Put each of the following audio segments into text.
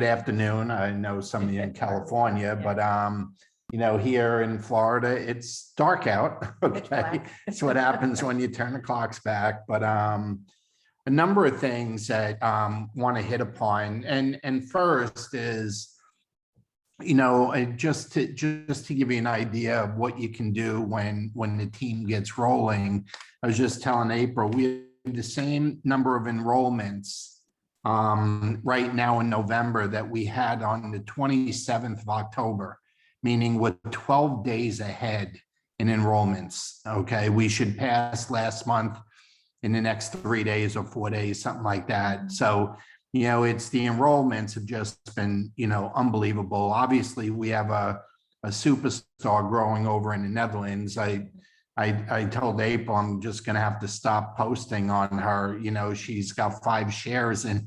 afternoon. I know some of you in California, but here in Florida, it's dark out. Okay. It's what happens when you turn the clocks back. But a number of things that want to hit upon. And first is, just to give you an idea of what you can do when the team gets rolling. I was just telling April, we have the same number of enrollments right now in November that we had on the 27th of October, meaning we're 12 days ahead in enrollments. Okay, we should pass last month in the next 3 days or 4 days, something like that. So, it's the enrollments have just been, unbelievable. Obviously, we have a superstar growing over in the Netherlands. I told April I'm just going to have to stop posting on her. She's got 5 shares in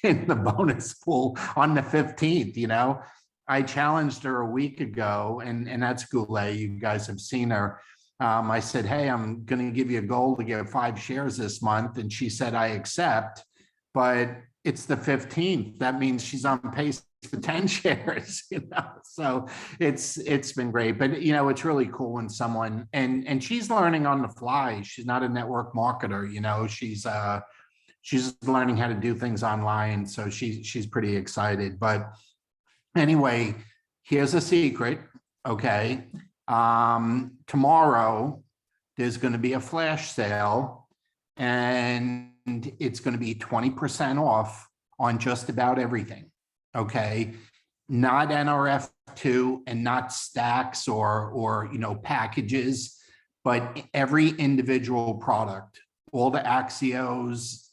the bonus pool on the 15th. I challenged her a week ago, and that's Goulet. You guys have seen her. I said, hey, I'm going to give you a goal to get 5 shares this month. And she said, I accept, but it's the 15th. That means she's on pace for 10 shares, so it's been great. But it's really cool when someone and she's learning on the fly. She's not a network marketer, she's learning how to do things online, so she's pretty excited. But anyway, here's a secret. Okay, tomorrow there's going to be a flash sale, and it's going to be 20% off on just about everything. Okay, not NRF2 and not stacks or packages, but every individual product, all the Axios,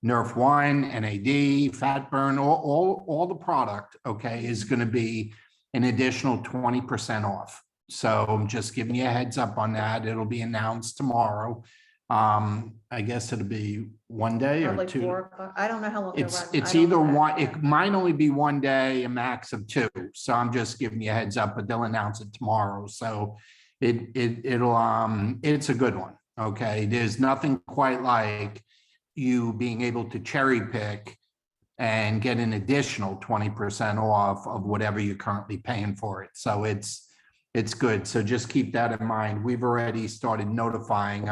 Nerf 1, NAD, Fat Burn, all the product, okay, is going to be an additional 20% off. So I'm just giving you a heads up on that. It'll be announced tomorrow. I guess it'll be 1 day or Probably 2. 4 o'clock. I don't know how long It's either one. It might only be 1 day, a max of 2. So I'm just giving you a heads up, but they'll announce it tomorrow. So it's a good one. Okay, there's nothing quite like you being able to cherry pick and get an additional 20% off of whatever you're currently paying for it. So it's good. So just keep that in mind. We've already started notifying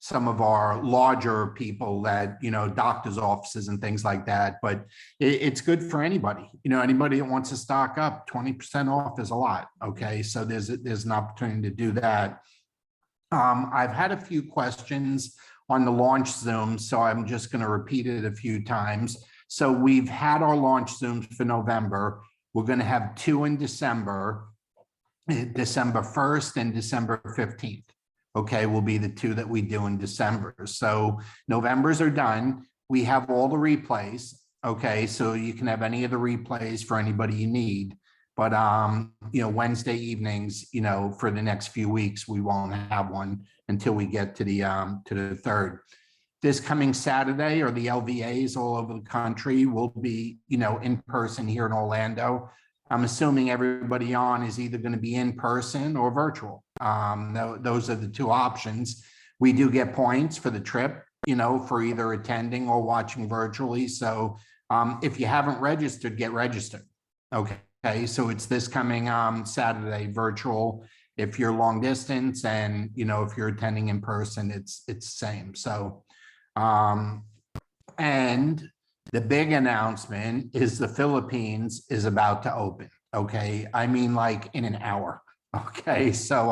some of our larger people that, doctors' offices and things like that, but it's good for anybody. Anybody that wants to stock up, 20% off is a lot. Okay, so there's an opportunity to do that. I've had a few questions on the launch Zoom, so I'm just going to repeat it a few times. So we've had our launch Zooms for November. We're going to have 2 in December 1st and December 15th. Okay, will be the 2 that we do in December. So November's are done. We have all the replays. Okay, so you can have any of the replays for anybody you need. But Wednesday evenings, for the next few weeks, we won't have one until we get to the 3rd. This coming Saturday, or the LVAs all over the country will be, in person here in Orlando. I'm assuming everybody on is either going to be in person or virtual. Those are the 2 options. We do get points for the trip, for either attending or watching virtually. So if you haven't registered, get registered. Okay, so it's this coming Saturday, virtual. If you're long distance, and if you're attending in person, it's the same. So and the big announcement is the Philippines is about to open. Okay, I mean, like in an hour. Okay, so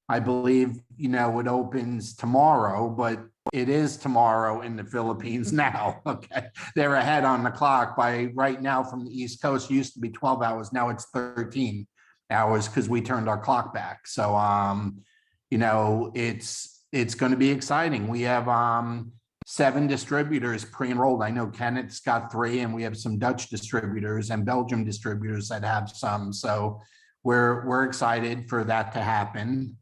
I believe it opens tomorrow, but it is tomorrow in the Philippines now. Okay, they're ahead on the clock by right now from the East Coast. It used to be 12 hours, now it's 13 hours because we turned our clock back. So it's going to be exciting. We have 7 distributors pre-enrolled. I know Kenneth's got 3, and we have some Dutch distributors and Belgium distributors that have some. So we're excited for that to happen.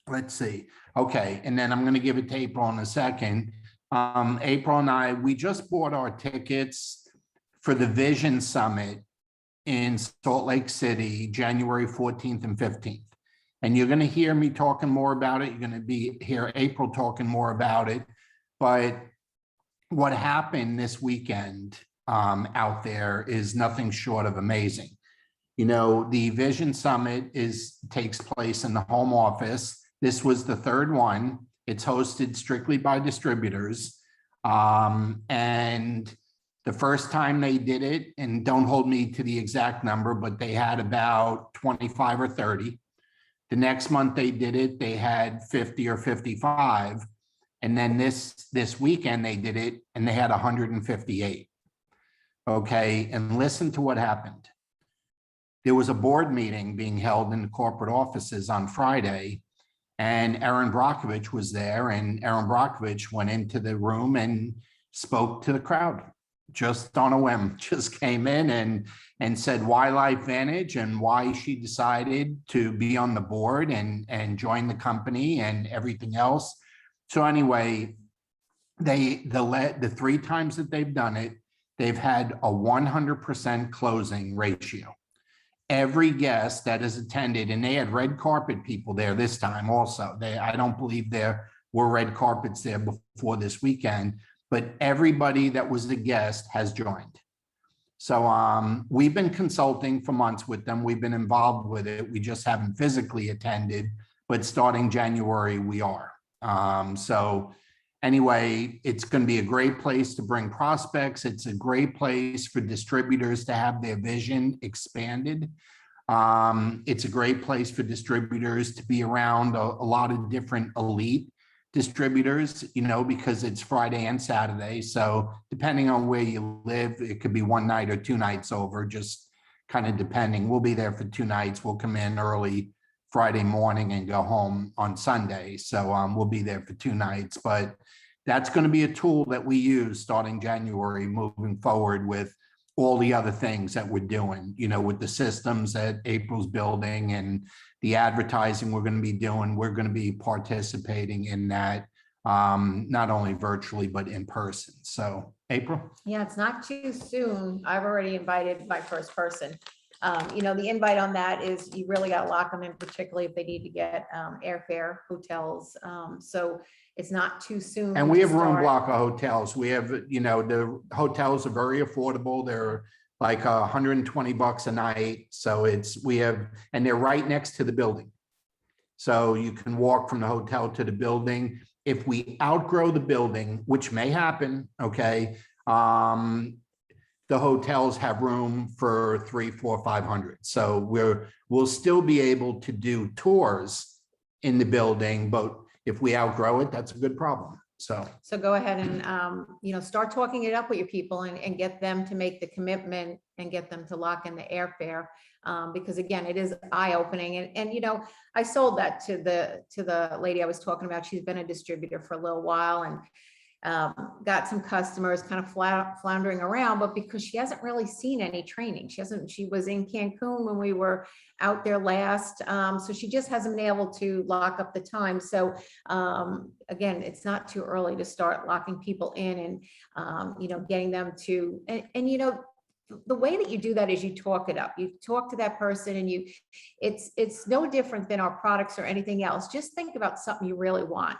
Let's see. Okay, and then I'm going to give it to April in a second. April and I, we just bought our tickets for the Vision Summit in Salt Lake City, January 14th and 15th. And you're going to hear me talking more about it. You're going to hear April talking more about it. But what happened this weekend out there is nothing short of amazing. You know, the Vision Summit takes place in the home office. This was the third one. It's hosted strictly by distributors. And the first time they did it, and don't hold me to the exact number, but they had about 25 or 30. The next month they did it, they had 50 or 55. And then this weekend they did it and they had 158. Okay, and listen to what happened. There was a board meeting being held in the corporate offices on Friday, and Erin Brockovich was there, and Erin Brockovich went into the room and spoke to the crowd just on a whim, just came in and said why LifeVantage and why she decided to be on the board and join the company and everything else. So anyway, the 3 times that they've done it, they've had a 100% closing ratio. Every guest that has attended, and they had red carpet people there this time also. I don't believe there were red carpets there before this weekend, but everybody that was a guest has joined. So we've been consulting for months with them. We've been involved with it. We just haven't physically attended, but starting January, we are. So anyway, it's going to be a great place to bring prospects. It's a great place for distributors to have their vision expanded. It's a great place for distributors to be around a lot of different elite distributors, you know, because it's Friday and Saturday. So depending on where you live, it could be one night or 2 nights over, just kind of depending. We'll be there for 2 nights. We'll come in early Friday morning and go home on Sunday. So we'll be there for 2 nights, but that's going to be a tool that we use starting January, moving forward with all the other things that we're doing, you know, with the systems that April's building and the advertising we're going to be doing. We're going to be participating in that, not only virtually, but in person. So April? Yeah, it's not too soon. I've already invited my first person. You know, the invite on that is you really got to lock them in, particularly if they need to get airfare, hotels. So it's not too soon. And we to have room start. block of hotels. We have, you know, the hotels are very affordable. They're like $120 a night. So and they're right next to the building. So you can walk from the hotel to the building. If we outgrow the building, which may happen, okay, the hotels have room for 300, 400, 500. So we'll still be able to do tours in the building, but if we outgrow it, that's a good problem. So go ahead and, you know, start talking it up with your people and get them to make the commitment and get them to lock in the airfare. Because again, it is eye-opening. And, you know, I sold that to the lady I was talking about. She's been a distributor for a little while and got some customers kind of floundering around, but because she hasn't really seen any training, she was in Cancun when we were out there last. So she just hasn't been able to lock up the time. So again, it's not too early to start locking people in and, you know, getting them to, and, you know, the way that you do that is you talk it up. You talk to that person and it's no different than our products or anything else. Just think about something you really want.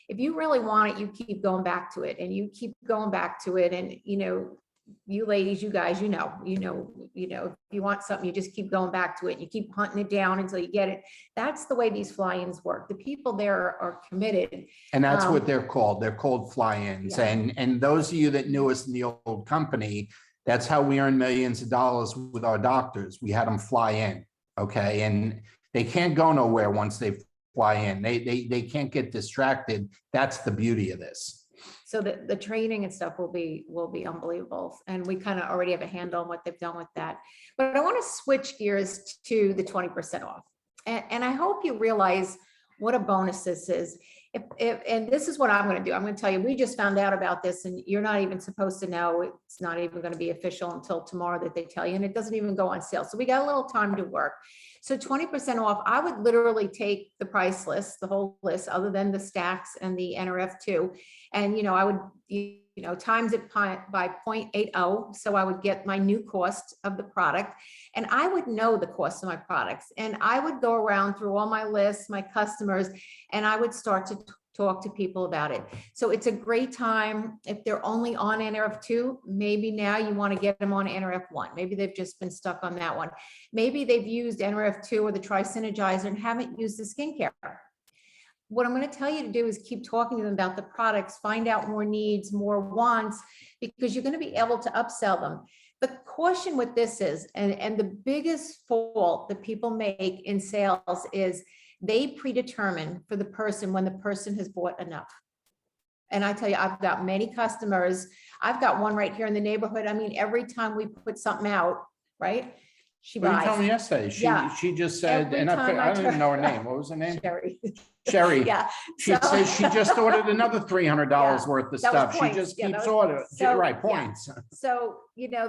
If you really want it, you keep going back to it and you keep going back to it. And, you know, you ladies, you guys, you know, if you want something, you just keep going back to it. You keep hunting it down until you get it. That's the way these fly-ins work. The people there are committed. And that's what they're called. They're called fly-ins. Yeah. And those of you that knew us in the old company, that's how we earn millions of dollars with our doctors. We had them fly in, okay? And they can't go nowhere once they fly in. They can't get distracted. That's the beauty of this. So the training and stuff will be unbelievable. And we kind of already have a handle on what they've done with that. But I want to switch gears to the 20% off. And I hope you realize what a bonus this is. And this is what I'm going to do. I'm going to tell you, we just found out about this and you're not even supposed to know. It's not even going to be official until tomorrow that they tell you, and it doesn't even go on sale. So we got a little time to work. So 20% off, I would literally take the price list, the whole list, other than the stacks and the NRF2. And, you know, I would, you know, times it by 0.80. So I would get my new cost of the product and I would know the cost of my products. And I would go around through all my lists, my customers, and I would start to talk to people about it. So it's a great time. If they're only on NRF2, maybe now you want to get them on NRF1. Maybe they've just been stuck on that one. Maybe they've used NRF2 or the Tri-Synergizer and haven't used the skincare. What I'm going to tell you to do is keep talking to them about the products, find out more needs, more wants, because you're going to be able to upsell them. The caution with this is, and the biggest fault that people make in sales is they predetermine for the person when the person has bought enough. And I tell you, I've got many customers. I've got one right here in the neighborhood. I mean, every time we put something out, right? She What did you tell buys. me yesterday? Yeah. She just said, Every and time I I don't even know her name. What was her name? Sherry. Sherry. Yeah. She So- says she just ordered another $300 Yeah, worth of that was stuff. She points. just Yeah, that keeps was ordering. points. So, Right, yeah. points. So,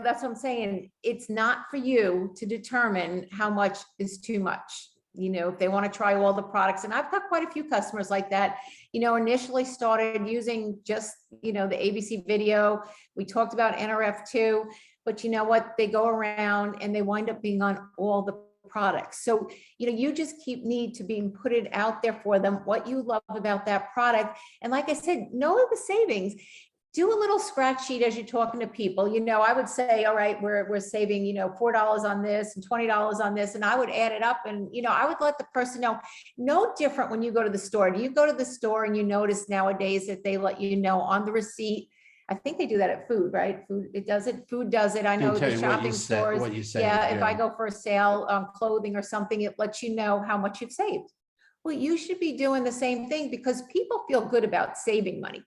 that's what I'm saying. It's not for you to determine how much is too much. If they want to try all the products, and I've got quite a few customers like that, initially started using just, the ABC video. We talked about NRF2, but you know what? They go around and they wind up being on all the products. So, you just need to be put it out there for them, what you love about that product. And like I said, know the savings. Do a little scratch sheet as you're talking to people. I would say, all right, we're saving, $4 on this and $20 on this. And I would add it up and, I would let the person know. No different when you go to the store. Do you go to the store and you notice nowadays that they let you know on the receipt? I think they do that at food, right? Food, it does it. Food does it. I know Didn't tell the you what shopping you said, stores. what you said, Yeah, if I yeah. go for a sale on clothing or something, it lets you know how much you've saved. Well, you should be doing the same thing because people feel good about saving money.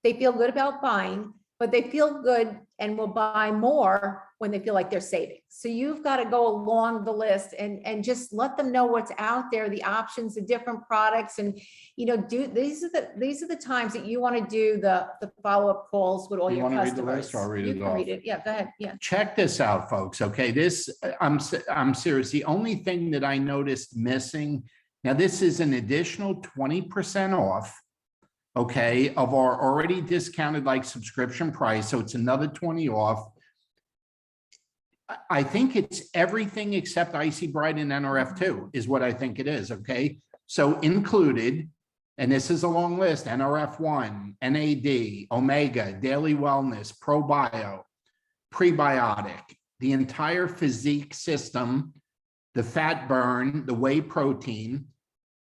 They feel good about buying, but they feel good and will buy more when they feel like they're saving. So you've got to go along the list and just let them know what's out there, the options, the different products, and these are the times that you want to do the follow-up calls with all You your wanna read the customers. list or I'll read You it can off? read it. Yeah, go ahead. Yeah. Check this out, folks. Okay, I'm serious. The only thing that I noticed missing, now this is an additional 20% off, okay, of our already discounted subscription price. So it's another 20 off. I think it's everything except Icy Bright and NRF2 is what I think it is. Okay, so included, and this is a long list: NRF1, NAD, Omega, Daily Wellness, ProBio, Prebiotic, the entire physique system, the fat burn, the whey protein,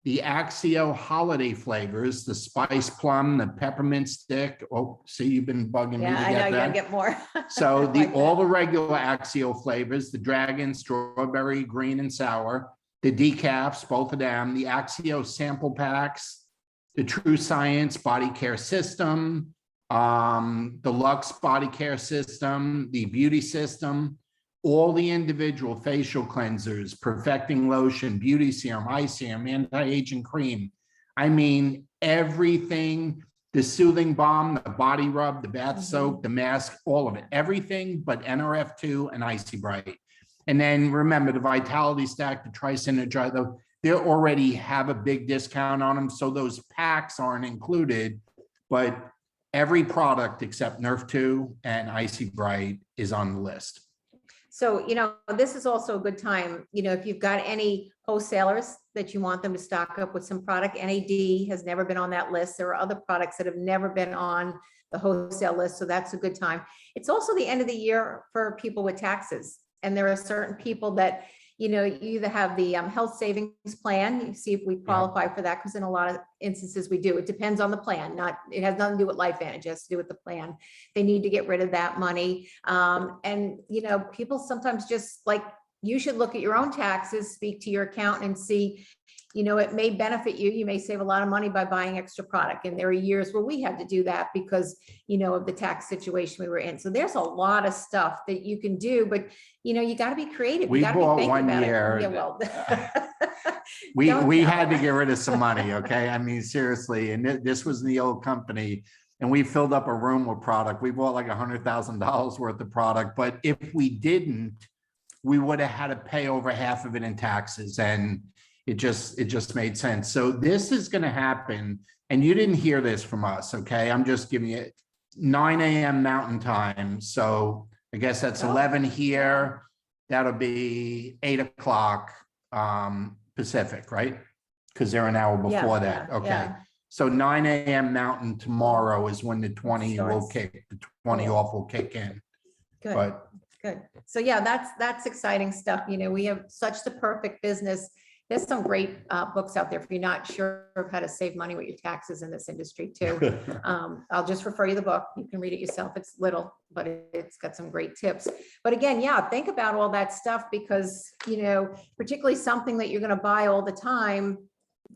the Axio holiday flavors, the spice plum, the peppermint stick. Oh, see, you've been bugging me to Yeah, I know get you gotta that. get more. So Like all that. the regular Axio flavors, the dragon, strawberry, green and sour, the decafs, both of them, the Axio sample packs, the True Science body care system, the Lux body care system, the beauty system, all the individual facial cleansers, perfecting lotion, beauty serum, eye serum, anti-aging cream. I mean, everything, the soothing balm, the body rub, the bath soap, the mask, all of it, everything but NRF2 and Icy Bright. And then remember the Vitality Stack, the Tri-Synergizer, they already have a big discount on them. So those packs aren't included, but every product except Nerf 2 and Icy Bright is on the list. So, this is also a good time, if you've got any wholesalers that you want them to stock up with some product. NAD has never been on that list. There are other products that have never been on the wholesale list. So that's a good time. It's also the end of the year for people with taxes. And there are certain people that, you either have the health savings plan, you see if we qualify for that, because in a lot of instances we do. It depends on the plan, it has nothing to do with LifeVantage, it has to do with the plan. They need to get rid of that money. And, people sometimes just you should look at your own taxes, speak to your accountant and see, it may benefit you. You may save a lot of money by buying extra product. And there are years where we had to do that because, of the tax situation we were in. So there's a lot of stuff that you can do, but you got to be creative. We You gotta be bought thinking one about it. year. Yeah, well, We Don't had to tell. get rid of some money, okay? I mean, seriously, and this was in the old company, and we filled up a room with product. We bought like $100,000 worth of product, but if we didn't, we would have had to pay over half of it in taxes, and it just made sense. So this is going to happen, and you didn't hear this from us, okay? I'm just giving you 9 a.m. Mountain Time, so I guess that's Oh, 11 here. That'll be 8 o'clock Pacific, right? Because they're an hour before that. Okay. yeah. So 9 AM Mountain tomorrow is when the 20 will Starts. kick, the 20 off will kick in. Good. But Good. So yeah, that's exciting stuff. You know, we have such the perfect business. There's some great books out there if you're not sure of how to save money with your taxes in this industry too. I'll just refer you the book. You can read it yourself. It's little, but it's got some great tips. But again, yeah, think about all that stuff because, you know, particularly something that you're going to buy all the time.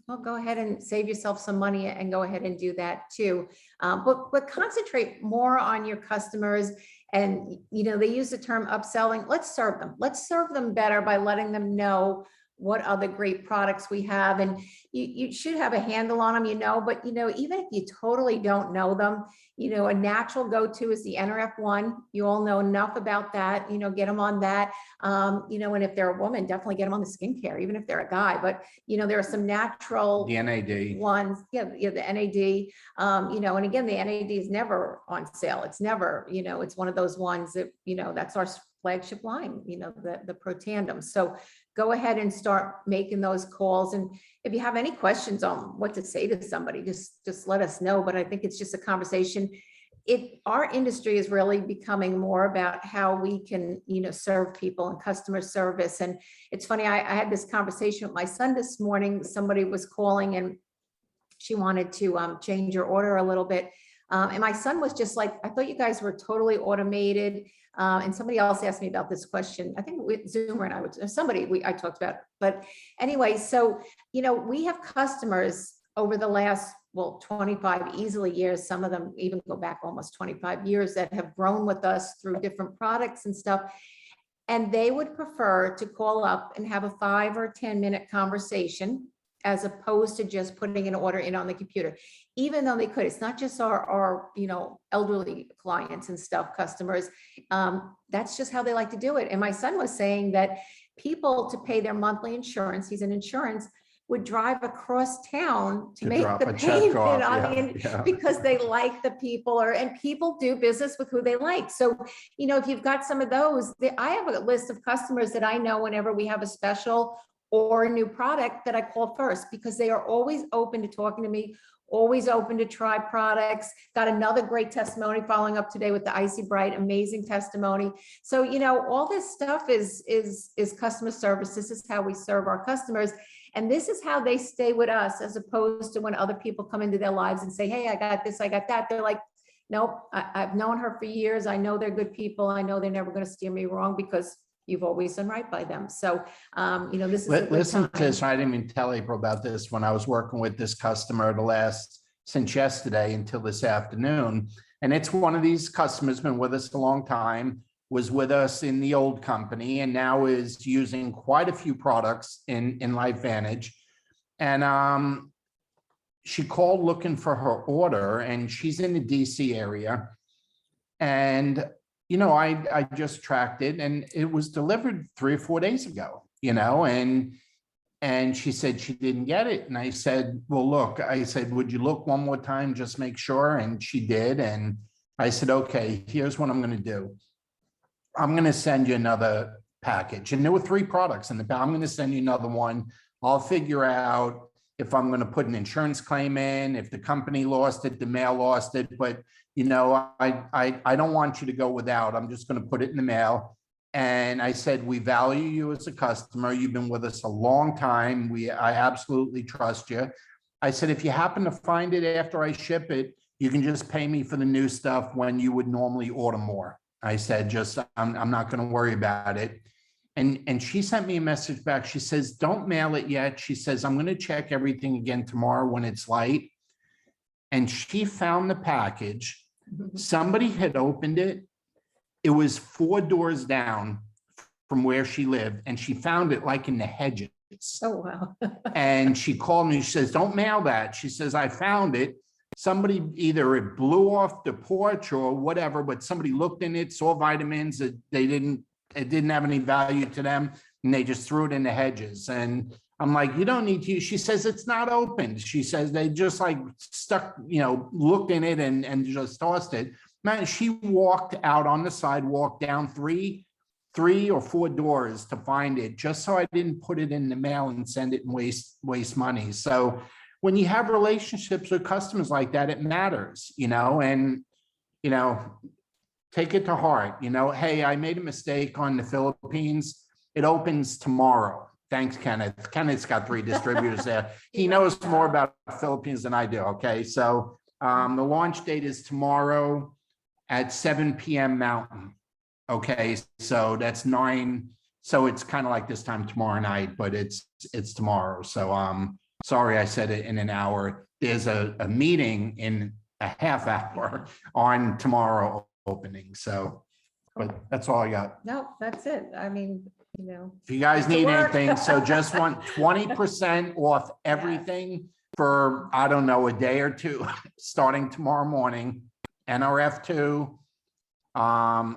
Well, go ahead and save yourself some money and go ahead and do that too. But concentrate more on your customers. And, you know, they use the term upselling. Let's serve them. Let's serve them better by letting them know what other great products we have. And you should have a handle on them, you know, but, you know, even if you totally don't know them, you know, a natural go-to is the NRF1. You all know enough about that, you know, get them on that. You know, and if they're a woman, definitely get them on the skincare, even if they're a guy. But, you know, there are some natural the NAD. ones, yeah, the NAD, you know, and again, the NAD is never on sale. It's never, you know, it's one of those ones that, you know, that's our flagship line, you know, the Protandim. So go ahead and start making those calls. And if you have any questions on what to say to somebody, just let us know. But I think it's just a conversation. Our industry is really becoming more about how we can, you know, serve people and customer service. And it's funny, I had this conversation with my son this morning. Somebody was calling and she wanted to change her order a little bit. And my son was just like, I thought you guys were totally automated. And somebody else asked me about this question. I think with Zoomer and I talked about it. But anyway, so, you know, we have customers over the last, 25 easily years. Some of them even go back almost 25 years that have grown with us through different products and stuff. And they would prefer to call up and have a 5 or 10-minute conversation as opposed to just putting an order in on the computer, even though they could. It's not just our you know, elderly clients and stuff, customers. That's just how they like to do it. And my son was saying that people to pay their monthly insurance, he's in insurance, would drive across town to make drop the a check payment off, on yeah. because they like the people, and people do business with who they like. So, you know, if you've got some of those, I have a list of customers that I know whenever we have a special or a new product that I call first, because they are always open to talking to me, always open to try products. Got another great testimony following up today with the Icy Bright, amazing testimony. So, you know, all this stuff is customer service. This is how we serve our customers. And this is how they stay with us, as opposed to when other people come into their lives and say, hey, I got this, I got that. They're like, nope, I've known her for years. I know they're good people. I know they're never going to steer me wrong because you've always done right by them. So, you know, this is a good Listen to time. this. I didn't even tell April about this when I was working with this customer since yesterday until this afternoon. And it's one of these customers, been with us a long time, was with us in the old company, and now is using quite a few products in LifeVantage. And she called looking for her order, and she's in the DC area. And you know, I just tracked it, and it was delivered 3 or 4 days ago, you know, and she said she didn't get it. And I said, well, look, I said, would you look one more time, just make sure? And she did. And I said, okay, here's what I'm going to do. I'm going to send you another package. And there were 3 products in the pack. I'm going to send you another one. I'll figure out if I'm going to put an insurance claim in, if the company lost it, the mail lost it. But, you know, I don't want you to go without. I'm just going to put it in the mail. And I said, we value you as a customer. You've been with us a long time. I absolutely trust you. I said, if you happen to find it after I ship it, you can just pay me for the new stuff when you would normally order more. I said, I'm not going to worry about it. And she sent me a message back. She says, don't mail it yet. She says, I'm going to check everything again tomorrow when it's light. And she found the package. Somebody had opened it. It was 4 doors down from where she lived. And she found it like in the hedges. Oh, wow. And she called me. She says, don't mail that. She says, I found it. Somebody, either it blew off the porch or whatever, but somebody looked in it, saw vitamins that it didn't have any value to them, and they just threw it in the hedges. And I'm like, you don't need to. She says, it's not opened. She says, they just like stuck, you know, looked in it and just tossed it. Man, she walked out on the sidewalk down 3 or 4 doors to find it, just so I didn't put it in the mail and send it and waste money. So when you have relationships with customers like that, it matters, and, take it to heart, hey, I made a mistake on the Philippines. It opens tomorrow. Thanks, Kenneth. Kenneth's got 3 distributors there. He knows more about Philippines than I do, okay? So the launch date is tomorrow at 7 p.m. Mountain. Okay, so that's 9. So it's kind of like this time tomorrow night, but it's tomorrow. So sorry I said it in an hour. There's a meeting in a half hour on tomorrow opening. So, but that's all I got. No, that's it. I mean, If you guys Get to need work. anything, so just want 20% off everything for, I don't know, a day or two, starting tomorrow morning. NRF2,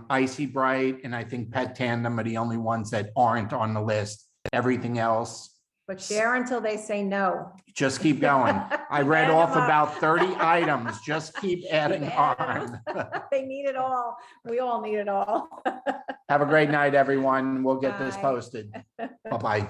Icy Bright, and I think Pet Tandem are the only ones that aren't on the list. Everything else, but share until they say no. just keep going. I read Add off them up. about 30 items. Just keep adding adding on. They need it all. We all need it all. Have a great night, everyone. We'll get this Bye. posted. Bye-bye.